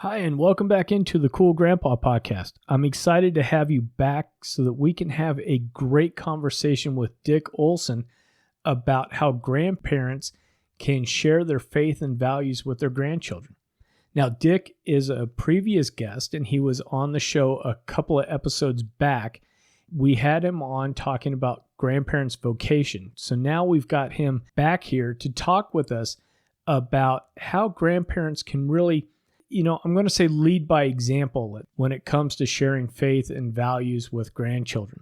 Hi, and welcome back into the Cool Grandpa podcast. I'm excited to have you back so that we can have a great conversation with Dick Olson about how grandparents can share their faith and values with their grandchildren. Now, Dick is a previous guest, and he was on the show a couple of episodes back. We had him on talking about grandparents' vocation. So now we've got him back here to talk with us about how grandparents can really, I'm going to say lead by example when it comes to sharing faith and values with grandchildren.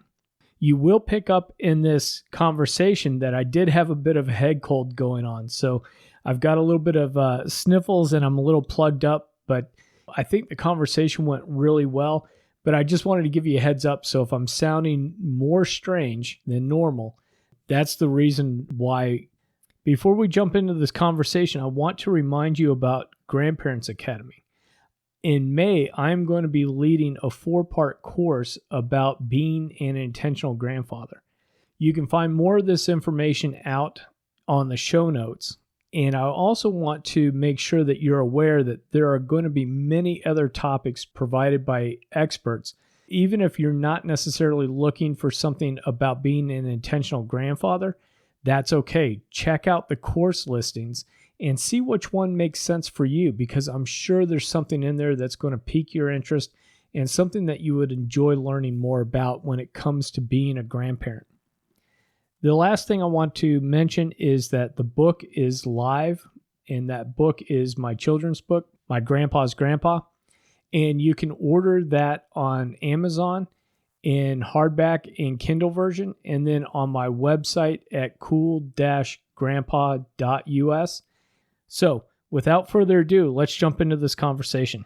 You will pick up in this conversation that I did have a bit of a head cold going on. So I've got a little bit of sniffles and I'm a little plugged up, but I think the conversation went really well. But I just wanted to give you a heads up. So if I'm sounding more strange than normal, that's the reason why. Before we jump into this conversation, I want to remind you about Grandparents Academy. In May, I'm going to be leading a 4-part course about being an intentional grandfather. You can find more of this information out on the show notes. And I also want to make sure that you're aware that there are going to be many other topics provided by experts. Even if you're not necessarily looking for something about being an intentional grandfather, that's okay. Check out the course listings and see which one makes sense for you, because I'm sure there's something in there that's going to pique your interest and something that you would enjoy learning more about when it comes to being a grandparent. The last thing I want to mention is that the book is live, and that book is my children's book, My Grandpa's Grandpa, and you can order that on Amazon in hardback and Kindle version, and then on my website at cool-grandpa.us. So, without further ado, let's jump into this conversation.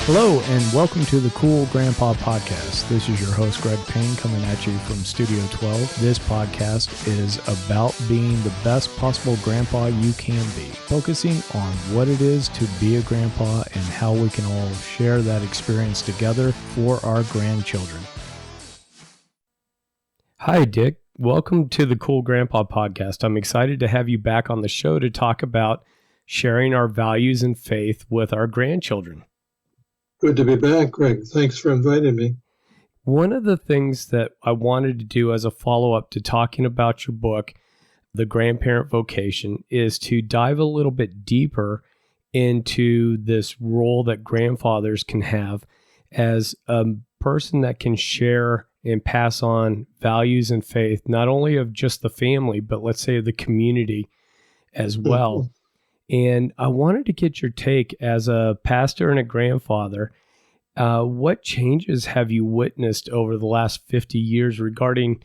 Hello, and welcome to the Cool Grandpa podcast. This is your host, Greg Payne, coming at you from Studio 12. This podcast is about being the best possible grandpa you can be, focusing on what it is to be a grandpa and how we can all share that experience together for our grandchildren. Hi, Dick. Welcome to the Cool Grandpa podcast. I'm excited to have you back on the show to talk about sharing our values and faith with our grandchildren. Good to be back, Greg. Thanks for inviting me. One of the things that I wanted to do as a follow-up to talking about your book, The Grandparent Vocation, is to dive a little bit deeper into this role that grandfathers can have as a person that can share and pass on values and faith, not only of just the family, but let's say the community as well. Mm-hmm. And I wanted to get your take as a pastor and a grandfather. What changes have you witnessed over the last 50 years regarding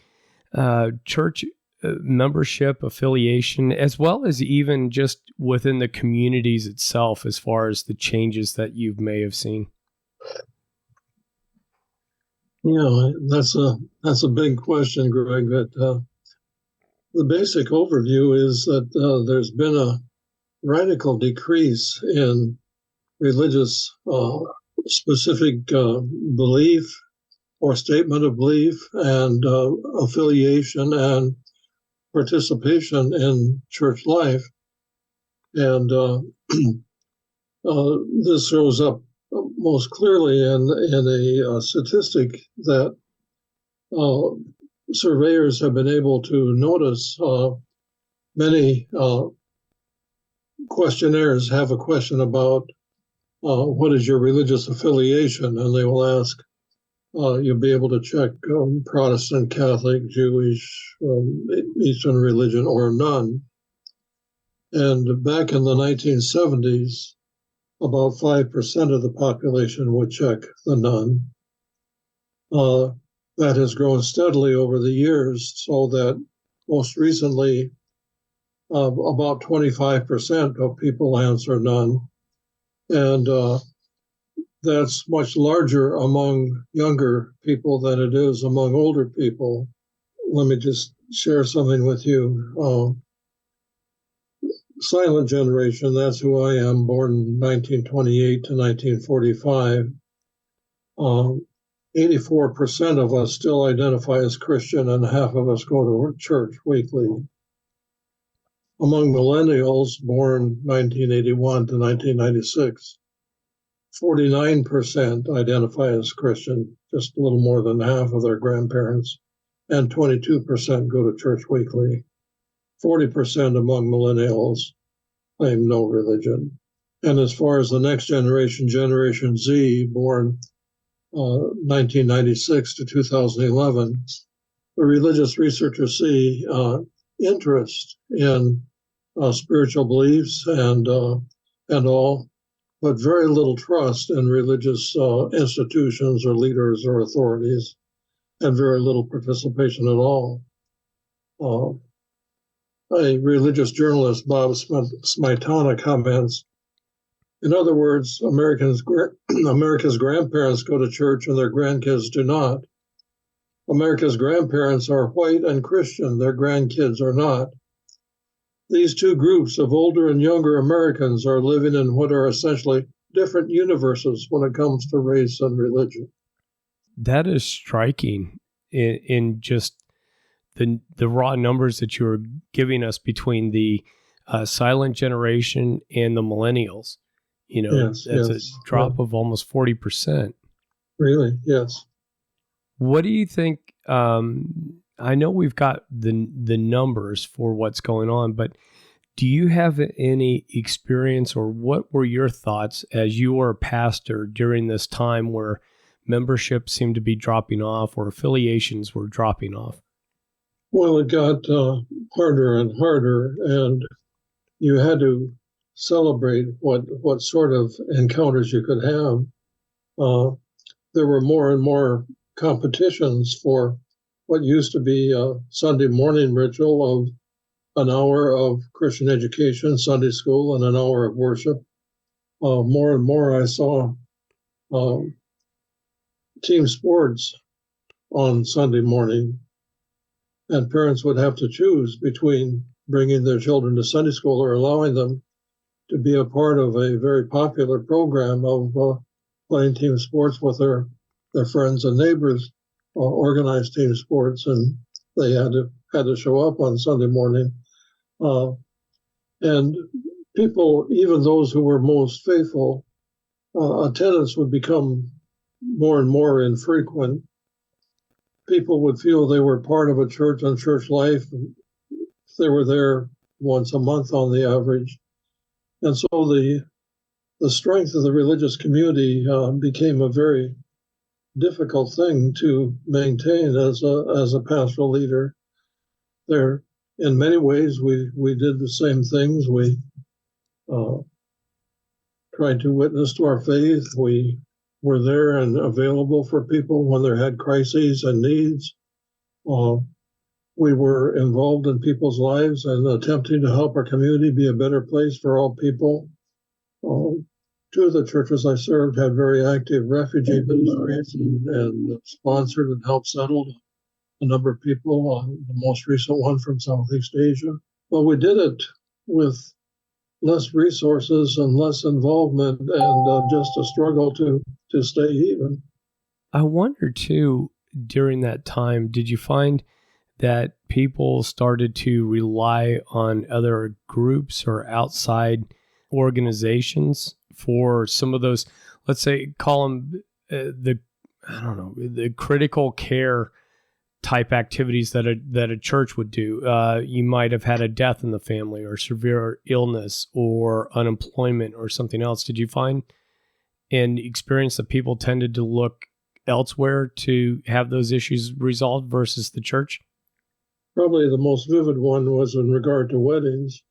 church membership, affiliation, as well as even just within the communities itself, as far as the changes that you may have seen? Yeah, that's a big question, Greg. But the basic overview is that there's been a radical decrease in religious specific belief or statement of belief and affiliation and participation in church life. And this shows up most clearly in a statistic that surveyors have been able to notice. Many questionnaires have a question about what is your religious affiliation, and they will ask, you'll be able to check Protestant, Catholic, Jewish, Eastern religion, or none. And back in the 1970s, about 5% of the population would check the none. That has grown steadily over the years, so that most recently, about 25% of people answer none. And that's much larger among younger people than it is among older people. Let me just share something with you. Silent generation, that's who I am, born 1928 to 1945. 84% of us still identify as Christian, and half of us go to church weekly. Among millennials born 1981 to 1996, 49% identify as Christian, just a little more than half of their grandparents, and 22% go to church weekly. 40% among millennials claim no religion. And as far as the next generation, Generation Z, born 1996 to 2011, the religious researchers see interest in spiritual beliefs and all, but very little trust in religious institutions or leaders or authorities, and very little participation at all. A religious journalist, Bob Smetana, comments, in other words, America's grandparents go to church and their grandkids do not. America's grandparents are white and Christian, their grandkids are not. These two groups of older and younger Americans are living in what are essentially different universes when it comes to race and religion. That is striking in just the raw numbers that you were giving us between the silent generation and the millennials. That's a drop of almost 40%. Really? Yes. What do you think? I know we've got the numbers for what's going on, but do you have any experience, or what were your thoughts as you were a pastor during this time where membership seemed to be dropping off or affiliations were dropping off? Well, it got harder and harder, and you had to celebrate what sort of encounters you could have. There were more and more competitions for what used to be a Sunday morning ritual of an hour of Christian education, Sunday school, and an hour of worship. More and more I saw team sports on Sunday morning, and parents would have to choose between bringing their children to Sunday school or allowing them to be a part of a very popular program of playing team sports with their friends and neighbors, organized team sports, and they had to show up on Sunday morning. And people, even those who were most faithful, attendance would become more and more infrequent. People would feel they were part of a church and church life. They were there once a month on the average. And so the strength of the religious community became a very difficult thing to maintain as a pastoral leader. There, in many ways, we did the same things. We tried to witness to our faith. We were there and available for people when they had crises and needs. We were involved in people's lives and attempting to help our community be a better place for all people. Two of the churches I served had very active refugee ministries and sponsored and helped settle a number of people, the most recent one from Southeast Asia. Well, we did it with less resources and less involvement and just a struggle to stay even. I wonder, too, during that time, did you find that people started to rely on other groups or outside organizations for some of those, let's say, call them the critical care type activities that a church would do? You might have had a death in the family or severe illness or unemployment or something else. Did you find and experience that people tended to look elsewhere to have those issues resolved versus the church? Probably the most vivid one was in regard to weddings.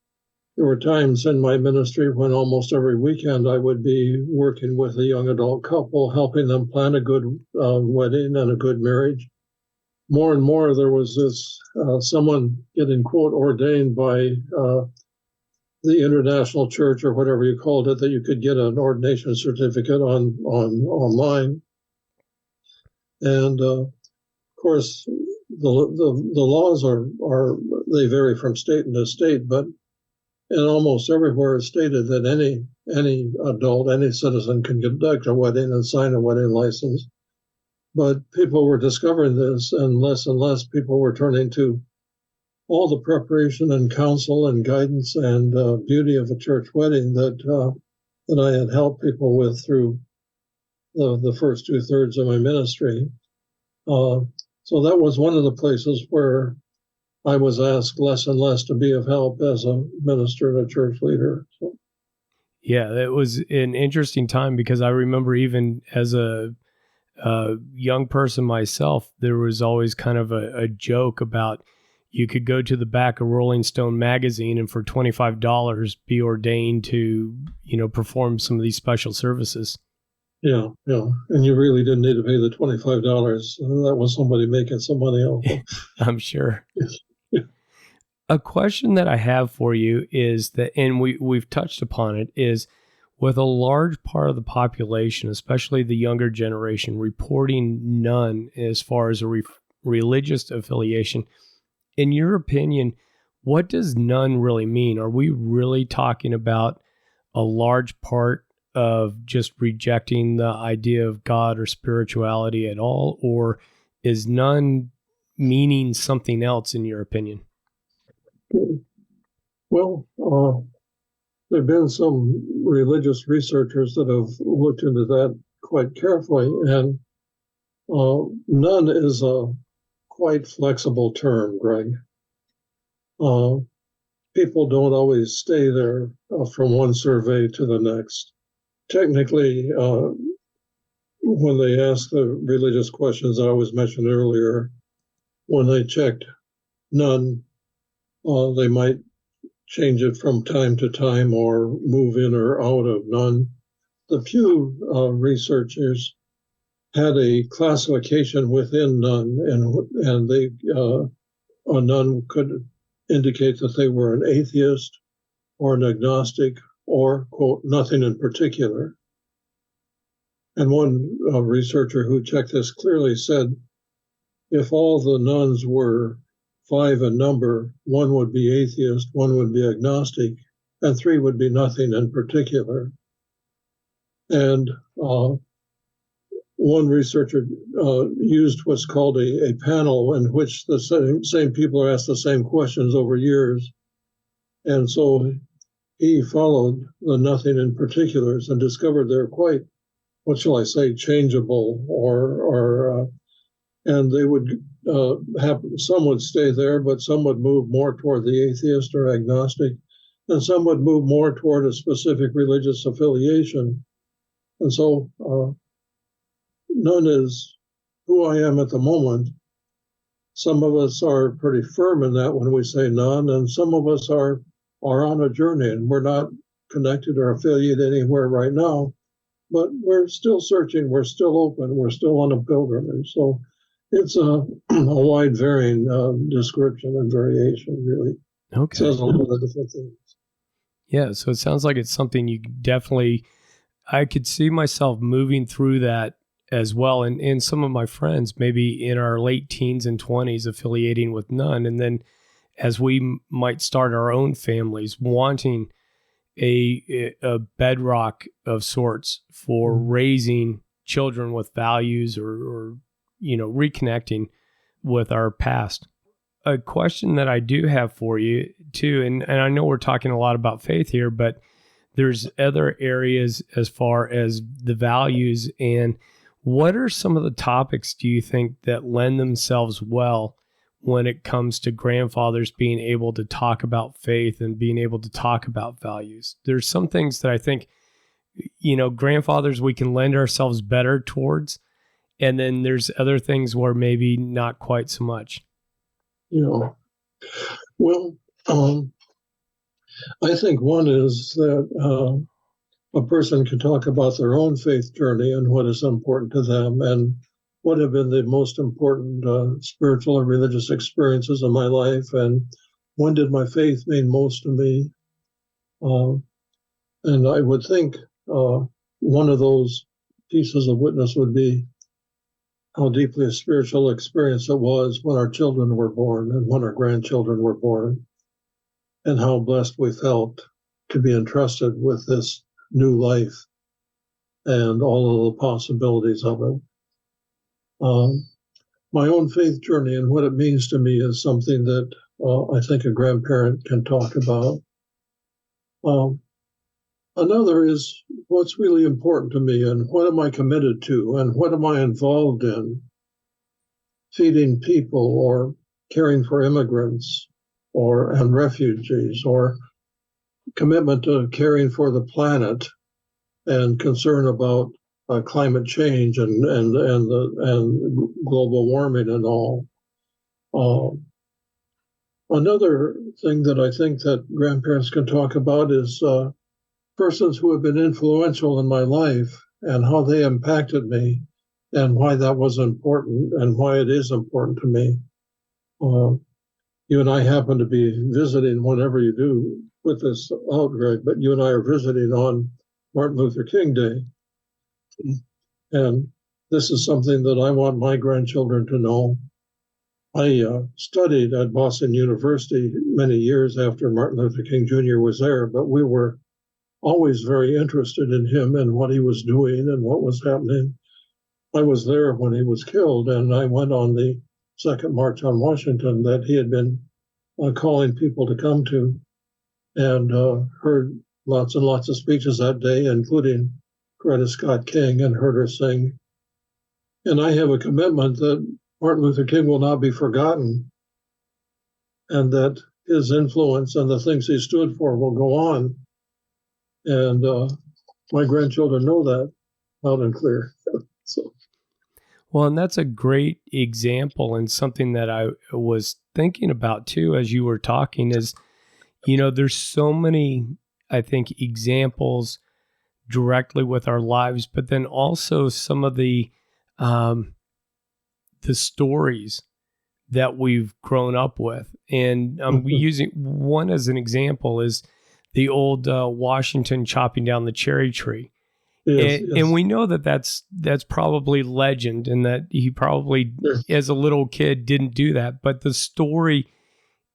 There were times in my ministry when almost every weekend I would be working with a young adult couple, helping them plan a good wedding and a good marriage. More and more, there was this someone getting, quote, ordained by the International Church or whatever you called it, that you could get an ordination certificate online. And of course, the laws are they vary from state to state, but in almost everywhere it's stated that any adult, any citizen can conduct a wedding and sign a wedding license. But people were discovering this, and less people were turning to all the preparation and counsel and guidance and beauty of a church wedding that I had helped people with through the first 2/3 of my ministry. So that was one of the places where I was asked less and less to be of help as a minister and a church leader. So. Yeah, it was an interesting time because I remember even as a young person myself, there was always kind of a joke about you could go to the back of Rolling Stone magazine and for $25 be ordained to, perform some of these special services. Yeah. And you really didn't need to pay the $25. That was somebody making some money off of. I'm sure. Yeah. A question that I have for you is that, and we've touched upon it, is with a large part of the population, especially the younger generation, reporting none as far as a religious affiliation. In your opinion, what does none really mean? Are we really talking about a large part of just rejecting the idea of God or spirituality at all? Or is none meaning something else in your opinion? Well, there have been some religious researchers that have looked into that quite carefully, and none is a quite flexible term, Greg. People don't always stay there from one survey to the next. Technically, when they ask the religious questions I was mentioned earlier, when they checked none, they might change it from time to time or move in or out of none. The Pew researchers had a classification within none, and they a none could indicate that they were an atheist or an agnostic or, quote, nothing in particular. And one researcher who checked this clearly said, if all the nuns were 5 in number, 1 would be atheist, 1 would be agnostic, and 3 would be nothing in particular. And one researcher used what's called a panel in which the same people are asked the same questions over years. And so he followed the nothing in particulars and discovered they're quite, what shall I say, changeable, and they would some would stay there, but some would move more toward the atheist or agnostic, and some would move more toward a specific religious affiliation. And so none is who I am at the moment. Some of us are pretty firm in that when we say none, and some of us are on a journey, and we're not connected or affiliated anywhere right now, but we're still searching, we're still open, we're still on a pilgrimage. So it's a wide varying description and variation, really. Okay. It says a lot of different things. Yeah, so it sounds like it's something you definitely, I could see myself moving through that as well. And some of my friends, maybe in our late teens and 20s, affiliating with none. And then as we might start our own families, wanting a bedrock of sorts for raising children with values or reconnecting with our past. A question that I do have for you too, and I know we're talking a lot about faith here, but there's other areas as far as the values. And what are some of the topics do you think that lend themselves well when it comes to grandfathers being able to talk about faith and being able to talk about values? There's some things that I think, grandfathers, we can lend ourselves better towards. And then there's other things where maybe not quite so much. Well, I think one is that a person can talk about their own faith journey and what is important to them and what have been the most important spiritual or religious experiences of my life, and when did my faith mean most to me. And I would think one of those pieces of witness would be how deeply a spiritual experience it was when our children were born and when our grandchildren were born, and how blessed we felt to be entrusted with this new life and all of the possibilities of it. Um, my own faith journey and what it means to me is something that I think a grandparent can talk about. Another is what's really important to me and what am I committed to and what am I involved in? Feeding people or caring for immigrants and refugees, or commitment to caring for the planet and concern about climate change and global warming and all. Another thing that I think that grandparents can talk about is persons who have been influential in my life and how they impacted me and why that was important and why it is important to me. You and I happen to be visiting, whenever you do put this out, Greg, but you and I are visiting on Martin Luther King Day. And this is something that I want my grandchildren to know. I studied at Boston University many years after Martin Luther King Jr. was there, but we were always very interested in him and what he was doing and what was happening. I was there when he was killed, and I went on the Second March on Washington that he had been calling people to come to, and heard lots and lots of speeches that day, including Coretta Scott King, and heard her sing. And I have a commitment that Martin Luther King will not be forgotten, and that his influence and the things he stood for will go on. And my grandchildren know that loud and clear. So. Well, and that's a great example, and something that I was thinking about too as you were talking is, there's so many, I think, examples directly with our lives, but then also some of the stories that we've grown up with. And using one as an example is the old Washington chopping down the cherry tree. Yes, and we know that that's probably legend, and that he probably, as a little kid, didn't do that. But the story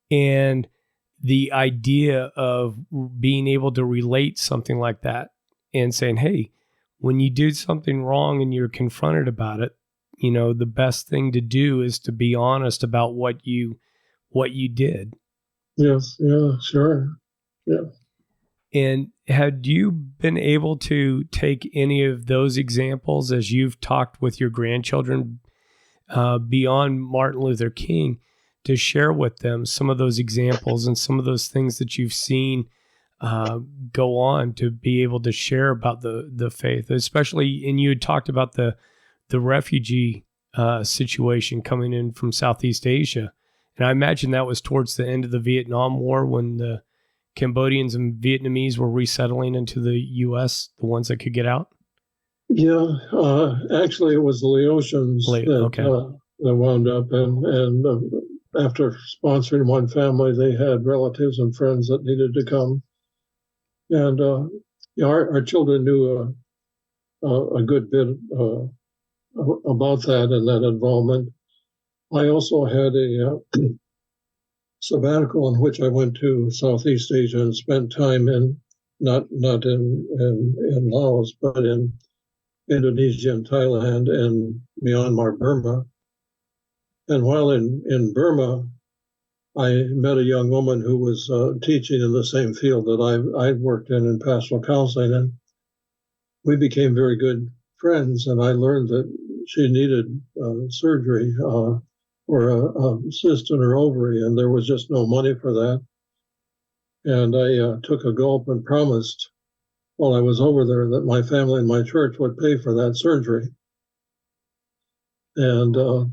and the idea of being able to relate something like that and saying, hey, when you do something wrong and you're confronted about it, the best thing to do is to be honest about what you did. Yes, yeah, sure. Yeah. And had you been able to take any of those examples as you've talked with your grandchildren beyond Martin Luther King to share with them some of those examples and some of those things that you've seen go on to be able to share about the faith, especially, and you had talked about the refugee situation coming in from Southeast Asia. And I imagine that was towards the end of the Vietnam War when the Cambodians and Vietnamese were resettling into the U.S., the ones that could get out? Yeah, actually, it was the Laotians that wound up, and after sponsoring one family, they had relatives and friends that needed to come. And our children knew a good bit about that and that involvement. I also had a sabbatical in which I went to Southeast Asia and spent time not in Laos, but in Indonesia and Thailand and Myanmar, Burma. And while in Burma, I met a young woman who was teaching in the same field that I'd worked in pastoral counseling, and we became very good friends. And I learned that she needed surgery or a cyst in her ovary, and there was just no money for that. And I took a gulp and promised while I was over there that my family and my church would pay for that surgery. And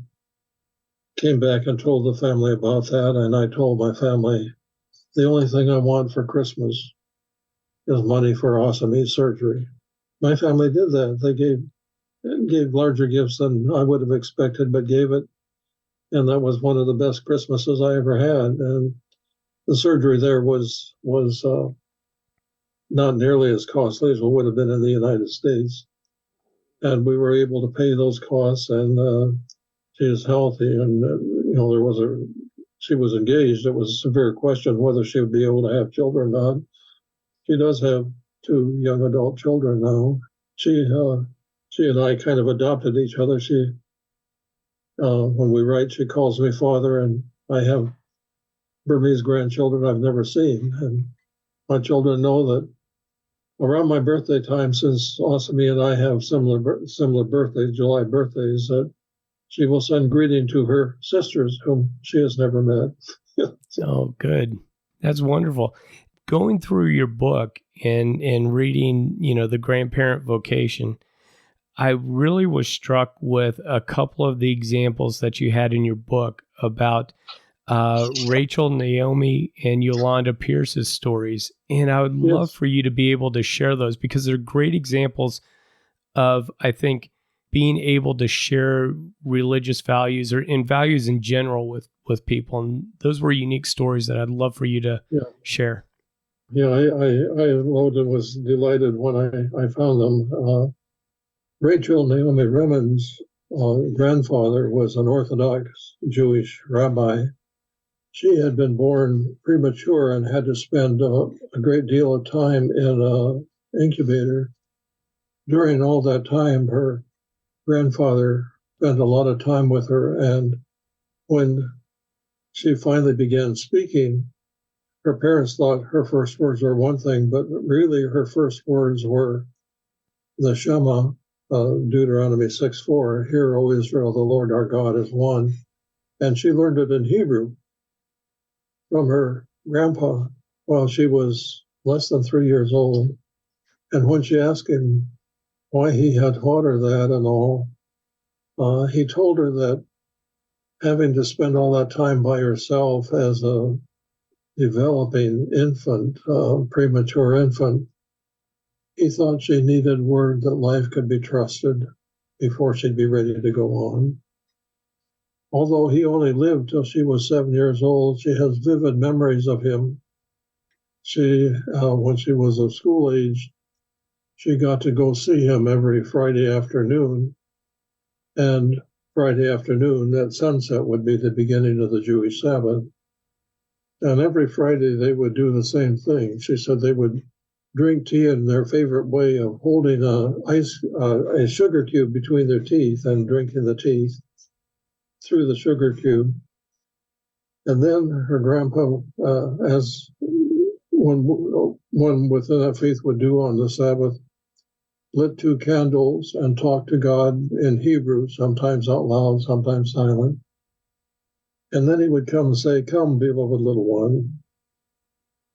came back and told the family about that, and I told my family, the only thing I want for Christmas is money for ostomy surgery. My family did that. They gave larger gifts than I would have expected, but gave it. And that was one of the best Christmases I ever had. And the surgery there was not nearly as costly as it would have been in the United States. And we were able to pay those costs, and she is healthy. And, she was engaged. It was a severe question whether she would be able to have children or not. She does have 2 young adult children now. She and I kind of adopted each other. She When we write, she calls me father, and I have Burmese grandchildren I've never seen. And my children know that around my birthday time, since Asami and I have similar birthdays, July birthdays, that she will send greeting to her sisters whom she has never met. Oh, good. That's wonderful. Going through your book and reading, the grandparent vocation, I really was struck with a couple of the examples that you had in your book about Rachel, Naomi, and Yolanda Pierce's stories. And I would love for you to be able to share those, because they're great examples of, I think, being able to share religious values or in values in general with people. And those were unique stories that I'd love for you to share. Yeah, I was delighted when I found them. Rachel Naomi Remen's grandfather was an Orthodox Jewish rabbi. She had been born premature and had to spend a great deal of time in an incubator. During all that time, her grandfather spent a lot of time with her, and when she finally began speaking, her parents thought her first words were one thing, but really her first words were the Shema, Deuteronomy 6:4, "Hear, O Israel, the Lord our God is one." And she learned it in Hebrew from her grandpa while she was less than 3 years old. And when she asked him why he had taught her that and all, he told her that having to spend all that time by herself as a developing infant, premature infant, he thought she needed word that life could be trusted before she'd be ready to go on. Although he only lived till she was 7 years old, she has vivid memories of him. When she was of school age, she got to go see him every Friday afternoon. And Friday afternoon, at sunset, would be the beginning of the Jewish Sabbath. And every Friday they would do the same thing. She said they would drink tea in their favorite way of holding a sugar cube between their teeth and drinking the tea through the sugar cube. And then her grandpa, as one with enough faith would do on the Sabbath, lit 2 candles and talked to God in Hebrew, sometimes out loud, sometimes silent. And then he would come and say, "Come, beloved little one."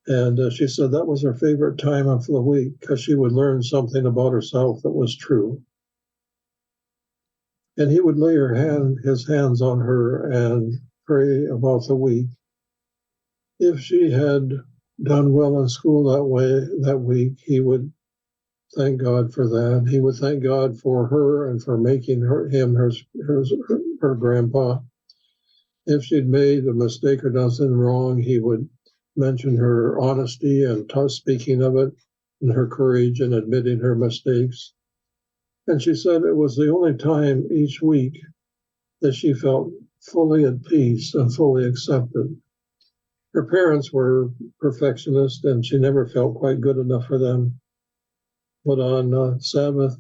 And she said that was her favorite time of the week because she would learn something about herself that was true. And he would lay his hands on her and pray about the week. If she had done well in school that week, he would thank God for that. He would thank God for her and for making him her grandpa. If she'd made a mistake or done something wrong, he would mention her honesty and speaking of it, and her courage in admitting her mistakes. And she said it was the only time each week that she felt fully at peace and fully accepted. Her parents were perfectionists, and she never felt quite good enough for them. But on Sabbath,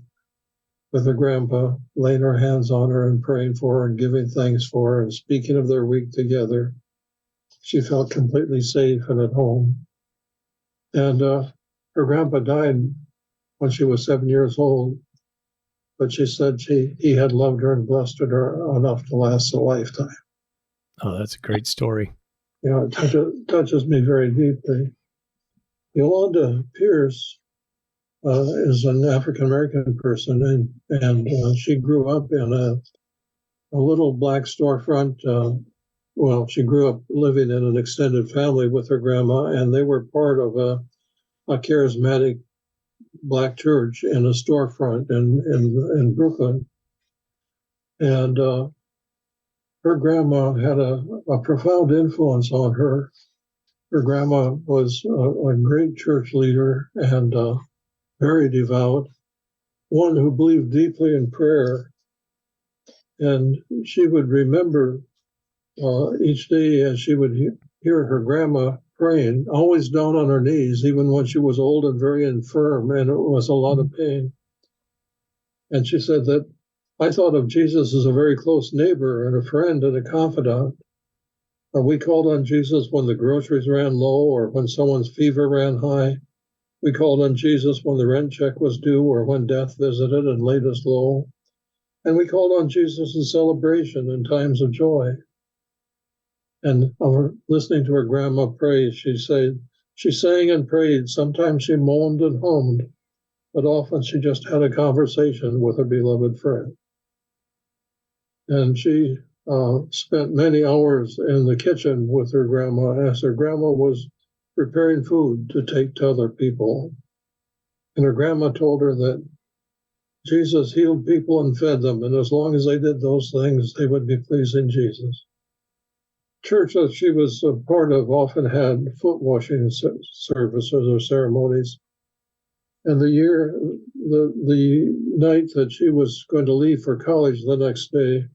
with her grandpa, laying her hands on her and praying for her and giving thanks for her and speaking of their week together, she felt completely safe and at home. And her grandpa died when she was 7 years old, but she said he had loved her and blessed her enough to last a lifetime. Oh, that's a great story. It touches me very deeply. Yolanda Pierce is an African-American person, and she grew up in a little black storefront. She grew up living in an extended family with her grandma, and they were part of a charismatic black church in a storefront in Brooklyn. And her grandma had a profound influence on her. Her grandma was a great church leader and very devout, one who believed deeply in prayer. And she would remember each day as she would hear her grandma praying, always down on her knees, even when she was old and very infirm, and it was a lot of pain. And she said that I thought of Jesus as a very close neighbor and a friend and a confidant. We called on Jesus when the groceries ran low or when someone's fever ran high. We called on Jesus when the rent check was due or when death visited and laid us low. And we called on Jesus in celebration in times of joy. And listening to her grandma pray, she sang and prayed. Sometimes she moaned and hummed, but often she just had a conversation with her beloved friend. And she spent many hours in the kitchen with her grandma as her grandma was preparing food to take to other people. And her grandma told her that Jesus healed people and fed them, and as long as they did those things, they would be pleasing Jesus. Church that she was a part of often had foot washing services or ceremonies. And the night that she was going to leave for college the next day,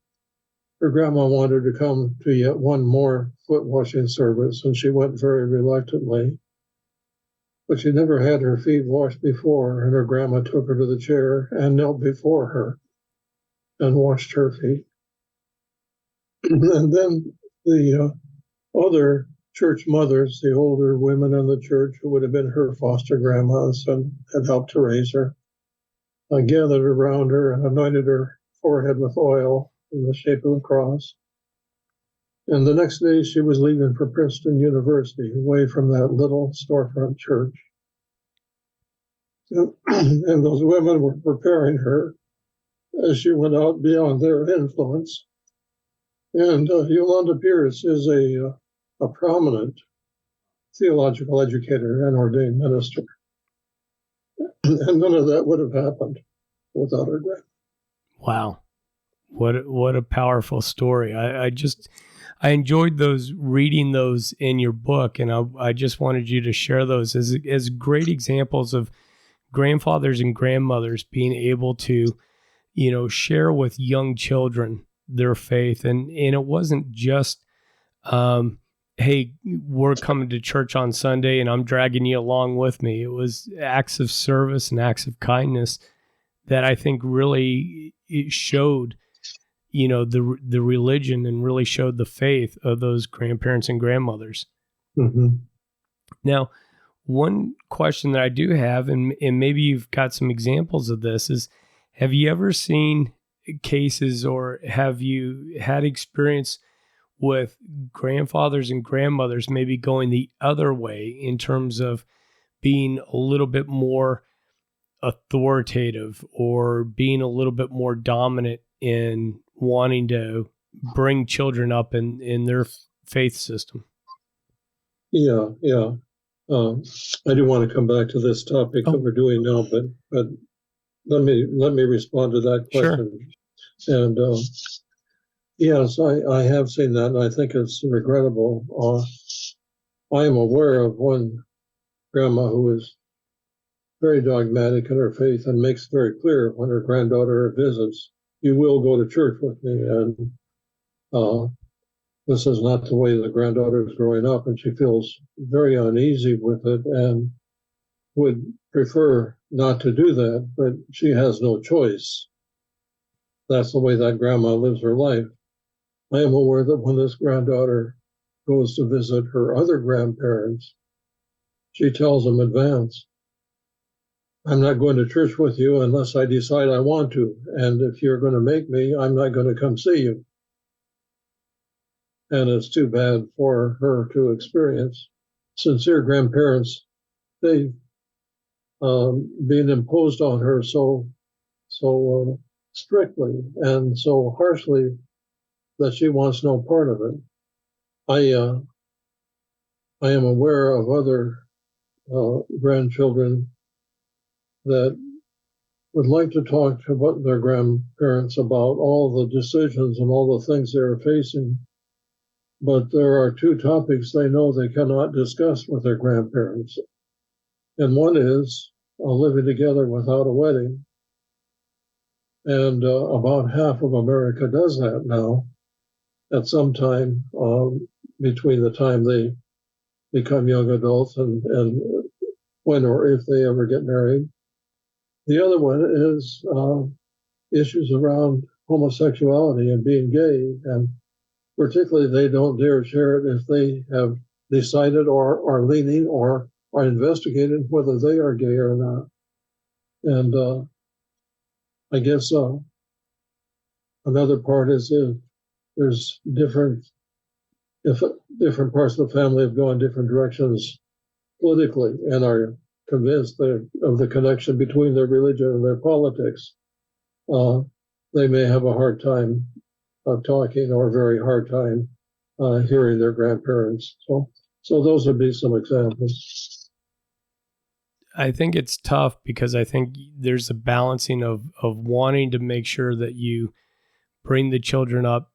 her grandma wanted to come to yet one more foot washing service, and she went very reluctantly. But she never had her feet washed before, and her grandma took her to the chair and knelt before her and washed her feet. And then the other church mothers, the older women in the church who would have been her foster grandmas and had helped to raise her, gathered around her and anointed her forehead with oil in the shape of a cross. And the next day she was leaving for Princeton University, away from that little storefront church. And those women were preparing her as she went out beyond their influence. And Yolanda Pierce is a prominent theological educator and ordained minister. And none of that would have happened without her grandma. Wow. What a powerful story. I enjoyed reading those in your book, and I just wanted you to share those as great examples of grandfathers and grandmothers being able to, share with young children their faith. And it wasn't just, hey, we're coming to church on Sunday and I'm dragging you along with me. It was acts of service and acts of kindness that I think really it showed, the religion and really showed the faith of those grandparents and grandmothers. Mm-hmm. Now, one question that I do have, and maybe you've got some examples of this, is have you ever seen cases or have you had experience with grandfathers and grandmothers maybe going the other way in terms of being a little bit more authoritative or being a little bit more dominant in wanting to bring children up in their faith system? Yeah. I do want to come back to this topic that we're doing now, but let me respond to that question. Sure. And yes, I have seen that, and I think it's regrettable. I am aware of one grandma who is very dogmatic in her faith and makes very clear when her granddaughter visits, you will go to church with me. And this is not the way the granddaughter is growing up, and she feels very uneasy with it and would prefer not to do that, but she has no choice. That's the way that grandma lives her life. I am aware that when this granddaughter goes to visit her other grandparents, she tells them in advance, I'm not going to church with you unless I decide I want to. And if you're going to make me, I'm not going to come see you. And it's too bad for her to experience. Sincere grandparents, they've been imposed on her so strictly and so harshly that she wants no part of it. I am aware of other grandchildren that would like to talk to their grandparents about all the decisions and all the things they're facing, but there are two topics they know they cannot discuss with their grandparents. And one is living together without a wedding. And about half of America does that now at some time between the time they become young adults and when or if they ever get married. The other one is issues around homosexuality and being gay, and particularly they don't dare share it if they have decided or are leaning or are investigating whether they are gay or not. And I guess another part is if there's if different parts of the family have gone different directions politically and are convinced of the connection between their religion and their politics, they may have a hard time talking or a very hard time hearing their grandparents. So those would be some examples. I think it's tough because I think there's a balancing of wanting to make sure that you bring the children up,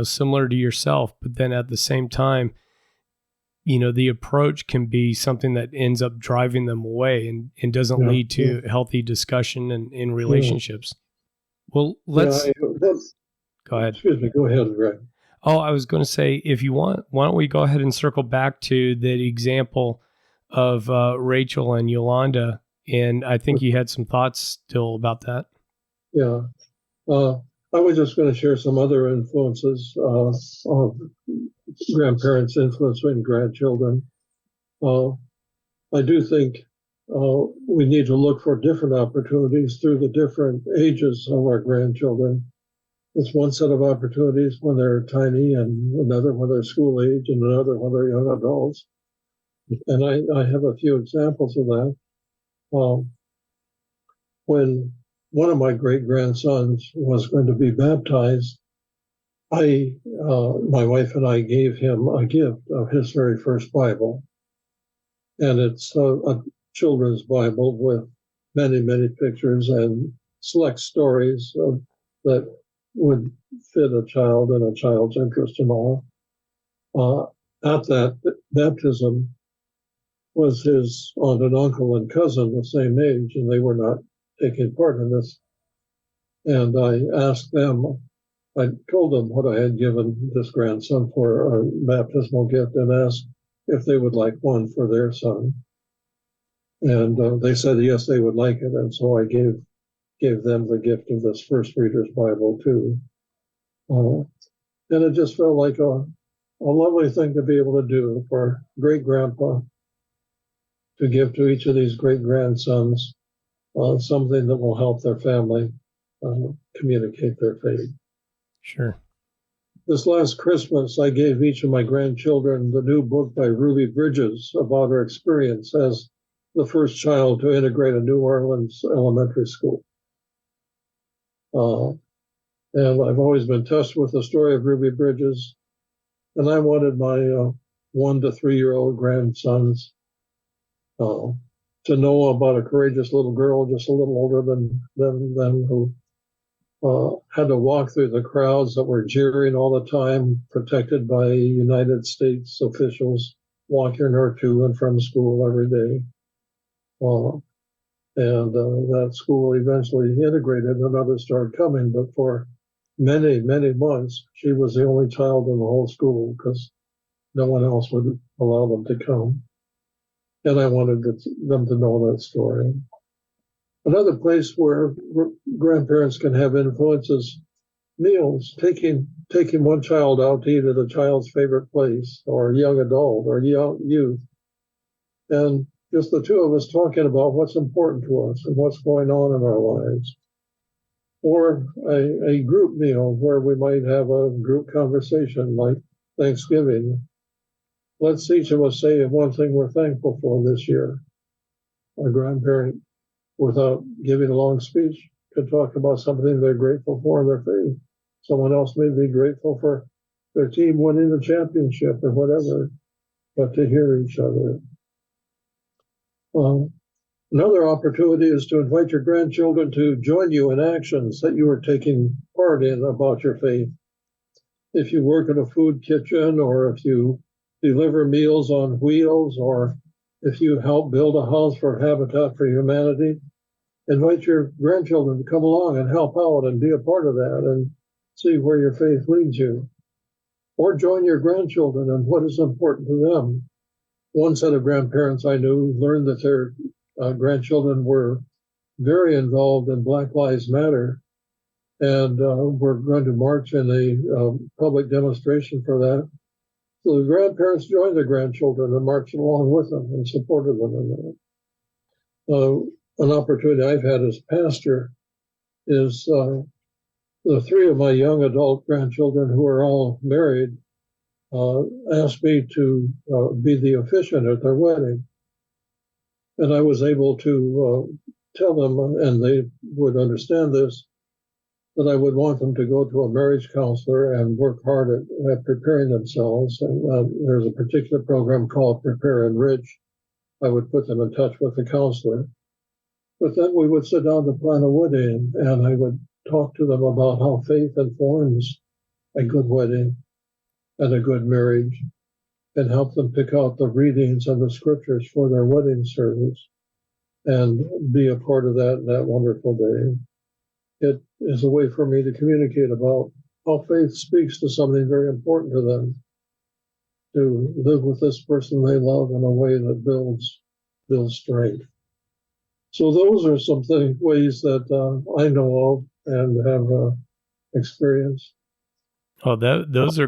similar to yourself, but then at the same time, the approach can be something that ends up driving them away and doesn't lead to healthy discussion and in relationships. Well, let's go ahead. Excuse me. Go ahead, Greg. Oh, I was going to say, if you want, why don't we go ahead and circle back to the example of Rachel and Yolanda, and I think you had some thoughts still about that. Yeah. I was just going to share some other influences of grandparents influencing grandchildren. I do think we need to look for different opportunities through the different ages of our grandchildren. It's one set of opportunities when they're tiny, and another when they're school age, and another when they're young adults. And I have a few examples of that. When one of my great-grandsons was going to be baptized, my wife and I gave him a gift of his very first Bible. And it's a children's Bible with many, many pictures and select stories that would fit a child and a child's interest and all. At that baptism was his aunt and uncle and cousin the same age, and they were not taking part in this. And I asked them, I told them what I had given this grandson for a baptismal gift and asked if they would like one for their son. And they said, yes, they would like it. And so I gave them the gift of this First Reader's Bible too. And it just felt like a lovely thing to be able to do for great-grandpa, to give to each of these great-grandsons something that will help their family communicate their faith. Sure. This last Christmas, I gave each of my grandchildren the new book by Ruby Bridges about her experience as the first child to integrate a New Orleans elementary school. And I've always been touched with the story of Ruby Bridges, and I wanted my 1 to 3 year old grandsons to know about a courageous little girl just a little older than them who had to walk through the crowds that were jeering all the time, protected by United States officials, walking her to and from school every day. And that school eventually integrated and others started coming, but for many, many months, she was the only child in the whole school because no one else would allow them to come. And I wanted them to know that story. Another place where grandparents can have influence is meals, taking one child out to eat at a child's favorite place, or a young adult, or young youth, and just the two of us talking about what's important to us and what's going on in our lives. Or a group meal where we might have a group conversation like Thanksgiving. Let's each of us say one thing we're thankful for this year. A grandparent, without giving a long speech, could talk about something they're grateful for in their faith. Someone else may be grateful for their team winning the championship or whatever, but to hear each other. Another opportunity is to invite your grandchildren to join you in actions that you are taking part in about your faith. If you work in a food kitchen, or if you deliver meals on wheels, or if you help build a house for Habitat for Humanity, invite your grandchildren to come along and help out and be a part of that and see where your faith leads you. Or join your grandchildren in what is important to them. One set of grandparents I knew learned that their grandchildren were very involved in Black Lives Matter, and we're going to march in a public demonstration for that. So the grandparents joined the grandchildren and marched along with them and supported them in that. An opportunity I've had as pastor is the three of my young adult grandchildren, who are all married, asked me to be the officiant at their wedding. And I was able to tell them, and they would understand this, that I would want them to go to a marriage counselor and work hard at preparing themselves. And there's a particular program called Prepare Enrich. I would put them in touch with the counselor. But then we would sit down to plan a wedding, and I would talk to them about how faith informs a good wedding and a good marriage, and help them pick out the readings and the scriptures for their wedding service and be a part of that wonderful day. It is a way for me to communicate about how faith speaks to something very important to them, to live with this person they love in a way that builds strength. So those are some ways that I know of and have experienced. Oh, those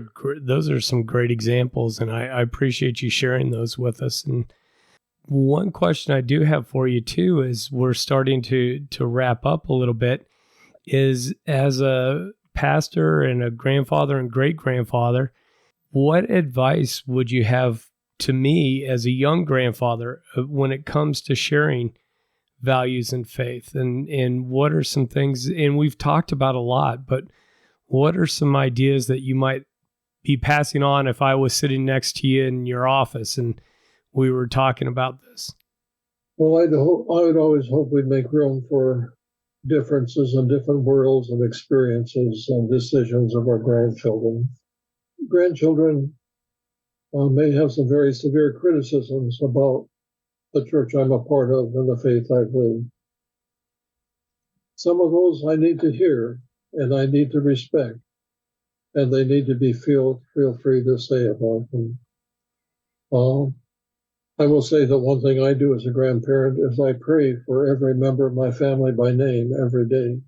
are some great examples, and I appreciate you sharing those with us. And one question I do have for you too, is we're starting to wrap up a little bit, is as a pastor and a grandfather and great-grandfather, what advice would you have to me as a young grandfather when it comes to sharing values and faith? And what are some things, and we've talked about a lot, but what are some ideas that you might be passing on if I was sitting next to you in your office and we were talking about this? Well, I would always hope we'd make room for differences and different worlds and experiences and decisions of our grandchildren. Grandchildren may have some very severe criticisms about the church I'm a part of and the faith I've lived. Some of those I need to hear and I need to respect, and they need to be feel free to say about them. I will say that one thing I do as a grandparent is I pray for every member of my family by name every day.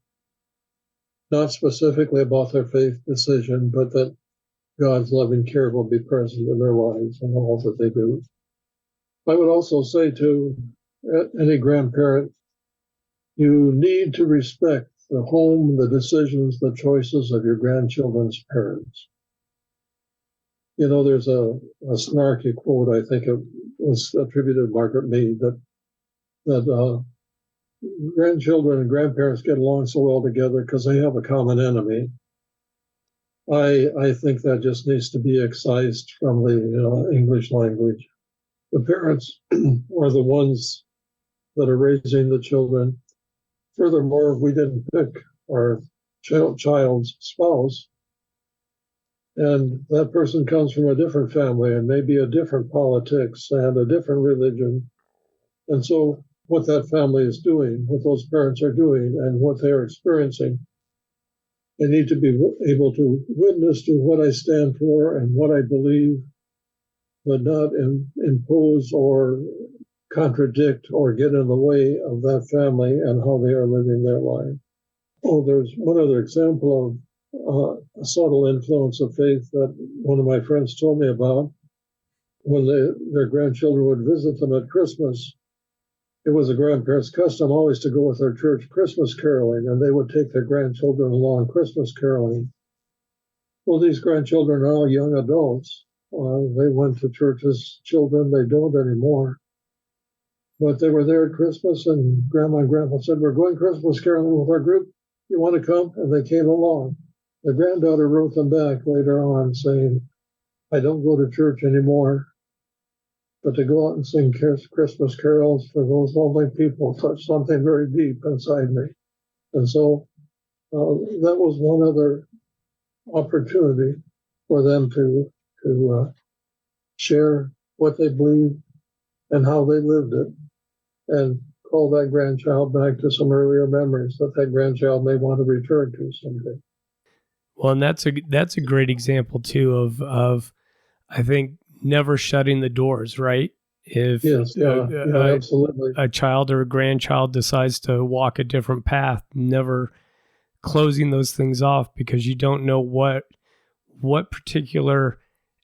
Not specifically about their faith decision, but that God's loving care will be present in their lives and all that they do. I would also say to any grandparent, you need to respect the home, the decisions, the choices of your grandchildren's parents. You know, there's a snarky quote, I think it was attributed to Margaret Mead, that grandchildren and grandparents get along so well together because they have a common enemy. I think that just needs to be excised from the English language. The parents are the ones that are raising the children. Furthermore, we didn't pick our child's spouse, and that person comes from a different family and maybe a different politics and a different religion. And so what that family is doing, what those parents are doing, and what they're experiencing, they need to be able to witness to what I stand for and what I believe, but not impose or contradict or get in the way of that family and how they are living their life. Oh, there's one other example of a subtle influence of faith that one of my friends told me about. When their grandchildren would visit them at Christmas, it was a grandparents' custom always to go with their church Christmas caroling, and they would take their grandchildren along Christmas caroling. Well, these grandchildren are all young adults. They went to church as children. They don't anymore. But they were there at Christmas, and Grandma and Grandpa said, we're going Christmas caroling with our group. You want to come? And they came along. The granddaughter wrote them back later on saying, I don't go to church anymore, but to go out and sing Christmas carols for those lonely people touched something very deep inside me. And so that was one other opportunity for them to share what they believed and how they lived it, and call that grandchild back to some earlier memories that grandchild may want to return to someday. Well, and that's a great example too of I think never shutting the doors, right? If absolutely. A child or a grandchild decides to walk a different path, never closing those things off because you don't know what particular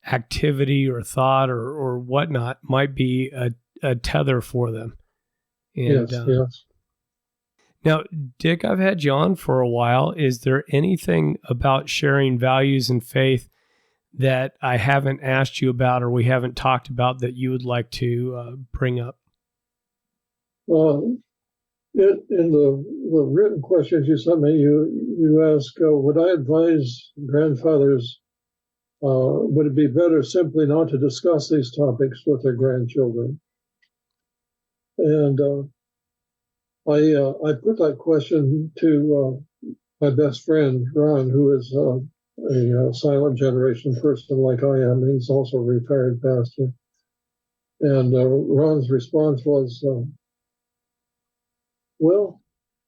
activity or thought or whatnot might be a tether for them. And, yes. Now, Dick, I've had you on for a while. Is there anything about sharing values and faith that I haven't asked you about or we haven't talked about that you would like to bring up? In the written questions you sent me, you ask, would I advise grandfathers, would it be better simply not to discuss these topics with their grandchildren? And I put that question to my best friend, Ron, who is a silent generation person like I am. He's also a retired pastor. And Ron's response was, well,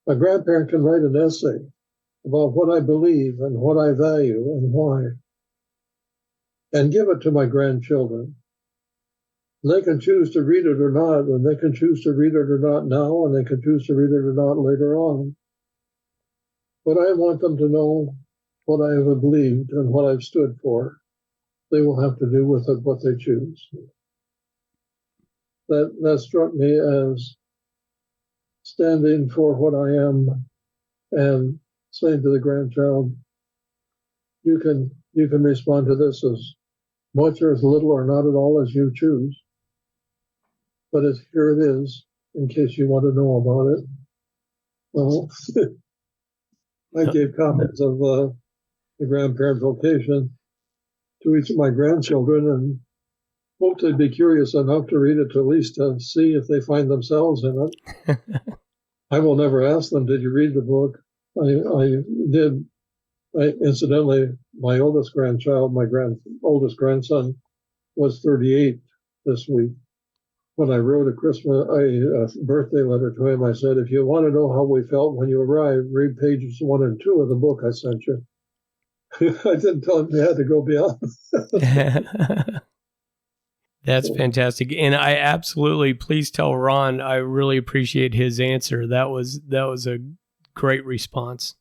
a grandparent can write an essay about what I believe and what I value and why, and give it to my grandchildren. They can choose to read it or not, and they can choose to read it or not now, and they can choose to read it or not later on. But I want them to know what I have believed and what I've stood for. They will have to do with it what they choose. That struck me as standing for what I am and saying to the grandchild, you can respond to this as much or as little or not at all as you choose. But here it is, in case you want to know about it. Well, I gave copies of the grandparent vocation to each of my grandchildren and hoped they'd be curious enough to read it to at least see if they find themselves in it. I will never ask them, did you read the book? I did. Incidentally, my oldest grandchild, my oldest grandson, was 38 this week. When I wrote a birthday letter to him, I said, if you want to know how we felt when you arrived, read pages 1 and 2 of the book I sent you. I didn't tell him he had to go beyond. That's fantastic. And I absolutely, please tell Ron, I really appreciate his answer. That was a great response.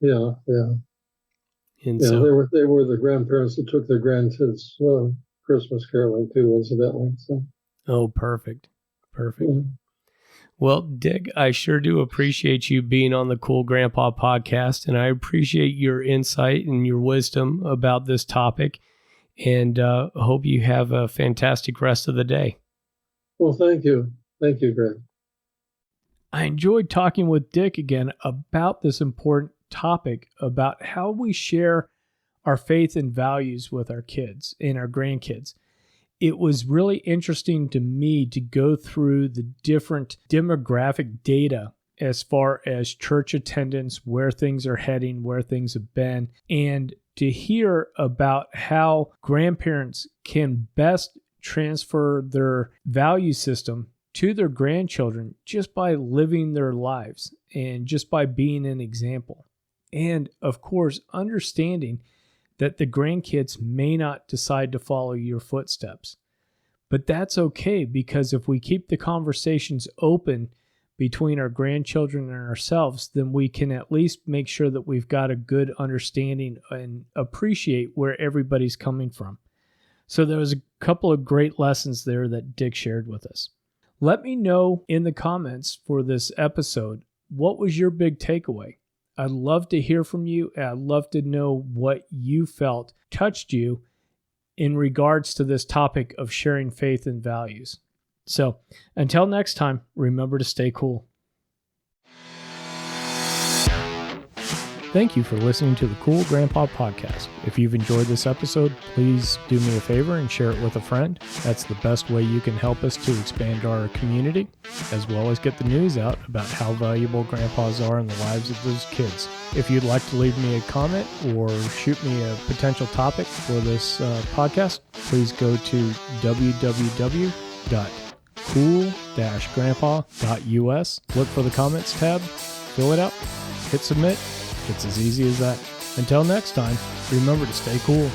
Yeah. And so they were the grandparents that took their grandkids Christmas caroling too, incidentally. So. Oh, perfect. Yeah. Well, Dick, I sure do appreciate you being on the Cool Grandpa podcast, and I appreciate your insight and your wisdom about this topic, and hope you have a fantastic rest of the day. Well, thank you. Thank you, Greg. I enjoyed talking with Dick again about this important topic about how we share our faith and values with our kids and our grandkids. It was really interesting to me to go through the different demographic data as far as church attendance, where things are heading, where things have been, and to hear about how grandparents can best transfer their value system to their grandchildren just by living their lives and just by being an example. And of course, understanding that the grandkids may not decide to follow your footsteps. But that's okay, because if we keep the conversations open between our grandchildren and ourselves, then we can at least make sure that we've got a good understanding and appreciate where everybody's coming from. So there was a couple of great lessons there that Dick shared with us. Let me know in the comments for this episode, what was your big takeaway? I'd love to hear from you. I'd love to know what you felt touched you in regards to this topic of sharing faith and values. So until next time, remember to stay cool. Thank you for listening to the Cool Grandpa Podcast. If you've enjoyed this episode, please do me a favor and share it with a friend. That's the best way you can help us to expand our community, as well as get the news out about how valuable grandpas are in the lives of those kids. If you'd like to leave me a comment or shoot me a potential topic for this podcast, please go to www.cool-grandpa.us. Look for the comments tab, fill it out, hit submit. It's as easy as that. Until next time, remember to stay cool.